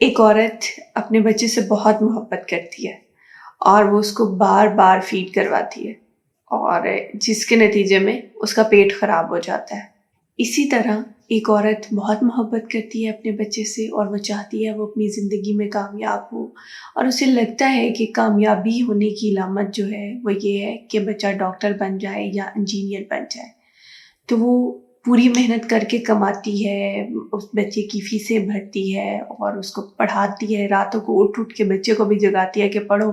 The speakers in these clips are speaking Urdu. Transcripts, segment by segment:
ایک عورت اپنے بچے سے بہت محبت کرتی ہے اور وہ اس کو بار بار فیڈ کرواتی ہے، اور جس کے نتیجے میں اس کا پیٹ خراب ہو جاتا ہے۔ اسی طرح ایک عورت بہت محبت کرتی ہے اپنے بچے سے، اور وہ چاہتی ہے وہ اپنی زندگی میں کامیاب ہو، اور اسے لگتا ہے کہ کامیابی ہونے کی علامت جو ہے وہ یہ ہے کہ بچہ ڈاکٹر بن جائے یا انجینئر بن جائے۔ تو وہ پوری محنت کر کے کماتی ہے، اس بچے کی فیسیں بھرتی ہے اور اس کو پڑھاتی ہے، راتوں کو اٹھ اٹھ کے بچے کو بھی جگاتی ہے کہ پڑھو،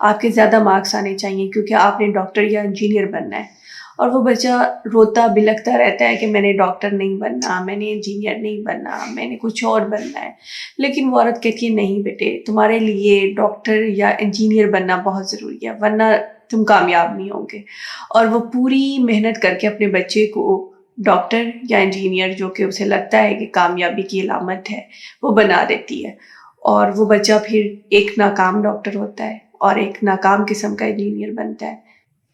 آپ کے زیادہ مارکس آنے چاہیے کیونکہ آپ نے ڈاکٹر یا انجینئر بننا ہے۔ اور وہ بچہ روتا بلکتا رہتا ہے کہ میں نے ڈاکٹر نہیں بننا، میں نے انجینئر نہیں بننا، میں نے کچھ اور بننا ہے۔ لیکن وہ عورت کہتی ہے نہیں بیٹے، تمہارے لیے ڈاکٹر یا انجینئر بننا بہت ضروری ہے، ورنہ تم کامیاب نہیں ہوں گے۔ اور وہ پوری محنت کر کے اپنے بچے کو ڈاکٹر یا انجینئر، جو کہ اسے لگتا ہے کہ کامیابی کی علامت ہے، وہ بنا دیتی ہے۔ اور وہ بچہ پھر ایک ناکام ڈاکٹر ہوتا ہے اور ایک ناکام قسم کا انجینئر بنتا ہے۔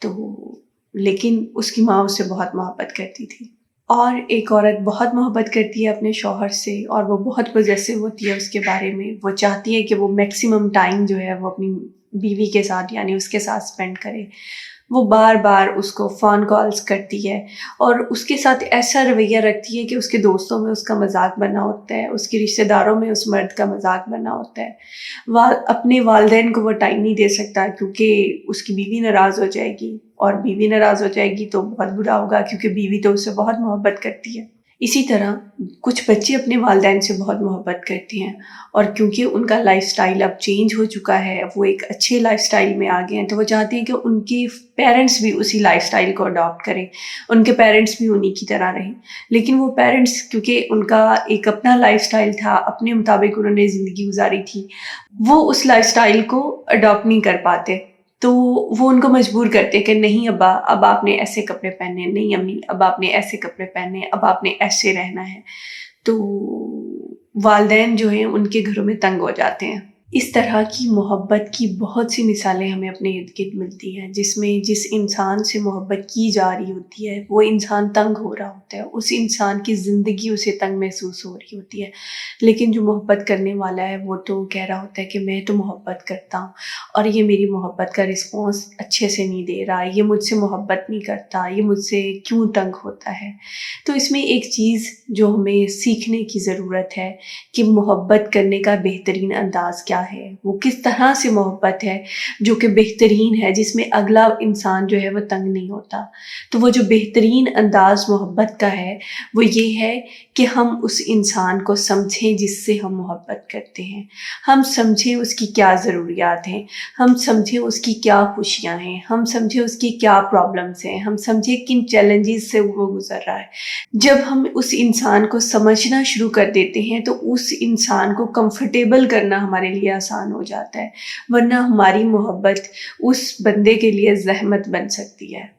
تو لیکن اس کی ماں اس سے بہت محبت کرتی تھی۔ اور ایک عورت بہت محبت کرتی ہے اپنے شوہر سے، اور وہ بہت پوزیسو ہوتی ہے اس کے بارے میں۔ وہ چاہتی ہے کہ وہ میکسیمم ٹائم جو ہے وہ اپنی بیوی کے ساتھ یعنی اس کے ساتھ اسپینڈ کرے۔ وہ بار بار اس کو فون کالز کرتی ہے اور اس کے ساتھ ایسا رویہ رکھتی ہے کہ اس کے دوستوں میں اس کا مذاق بنا ہوتا ہے، اس کے رشتہ داروں میں اس مرد کا مذاق بنا ہوتا ہے۔ اپنے والدین کو وہ ٹائم نہیں دے سکتا کیونکہ اس کی بیوی ناراض ہو جائے گی، اور بیوی ناراض ہو جائے گی تو بہت برا ہوگا کیونکہ بیوی تو اس سے بہت محبت کرتی ہے۔ اسی طرح کچھ بچے اپنے والدین سے بہت محبت کرتے ہیں، اور کیونکہ ان کا لائف سٹائل اب چینج ہو چکا ہے، وہ ایک اچھے لائف سٹائل میں آ گئے ہیں، تو وہ چاہتے ہیں کہ ان کے پیرنٹس بھی اسی لائف سٹائل کو اڈاپٹ کریں، ان کے پیرنٹس بھی انہی کی طرح رہیں۔ لیکن وہ پیرنٹس کیونکہ ان کا ایک اپنا لائف سٹائل تھا، اپنے مطابق انہوں نے زندگی گزاری تھی، وہ اس لائف سٹائل کو اڈاپٹ نہیں کر پاتے، تو وہ ان کو مجبور کرتے کہ نہیں ابا، اب آپ نے ایسے کپڑے پہننے، نہیں امی اب آپ نے ایسے کپڑے پہننے، اب آپ نے ایسے رہنا ہے۔ تو والدین جو ہیں ان کے گھروں میں تنگ ہو جاتے ہیں۔ اس طرح کی محبت کی بہت سی مثالیں ہمیں اپنے ارد گرد ملتی ہیں، جس میں جس انسان سے محبت کی جا رہی ہوتی ہے وہ انسان تنگ ہو رہا ہوتا ہے، اس انسان کی زندگی اسے تنگ محسوس ہو رہی ہوتی ہے، لیکن جو محبت کرنے والا ہے وہ تو کہہ رہا ہوتا ہے کہ میں تو محبت کرتا ہوں، اور یہ میری محبت کا رسپانس اچھے سے نہیں دے رہا، یہ مجھ سے محبت نہیں کرتا، یہ مجھ سے کیوں تنگ ہوتا ہے۔ تو اس میں ایک چیز جو ہمیں سیکھنے کی ضرورت ہے کہ محبت کرنے کا بہترین انداز کیا ہے، وہ کس طرح سے محبت ہے جو کہ بہترین ہے، جس میں اگلا انسان جو ہے وہ تنگ نہیں ہوتا۔ تو وہ جو بہترین انداز محبت کا ہے وہ یہ ہے کہ ہم اس انسان کو سمجھیں جس سے ہم محبت کرتے ہیں، ہم سمجھیں اس کی کیا ضروریات ہیں، ہم سمجھیں اس کی کیا خوشیاں ہیں، ہم سمجھیں اس کی کیا پرابلمس ہیں، ہم سمجھیں کن چیلنجز سے وہ گزر رہا ہے۔ جب ہم اس انسان کو سمجھنا شروع کر دیتے ہیں تو اس انسان کو کمفرٹیبل کرنا ہمارے لیے آسان ہو جاتا ہے، ورنہ ہماری محبت اس بندے کے لیے زحمت بن سکتی ہے۔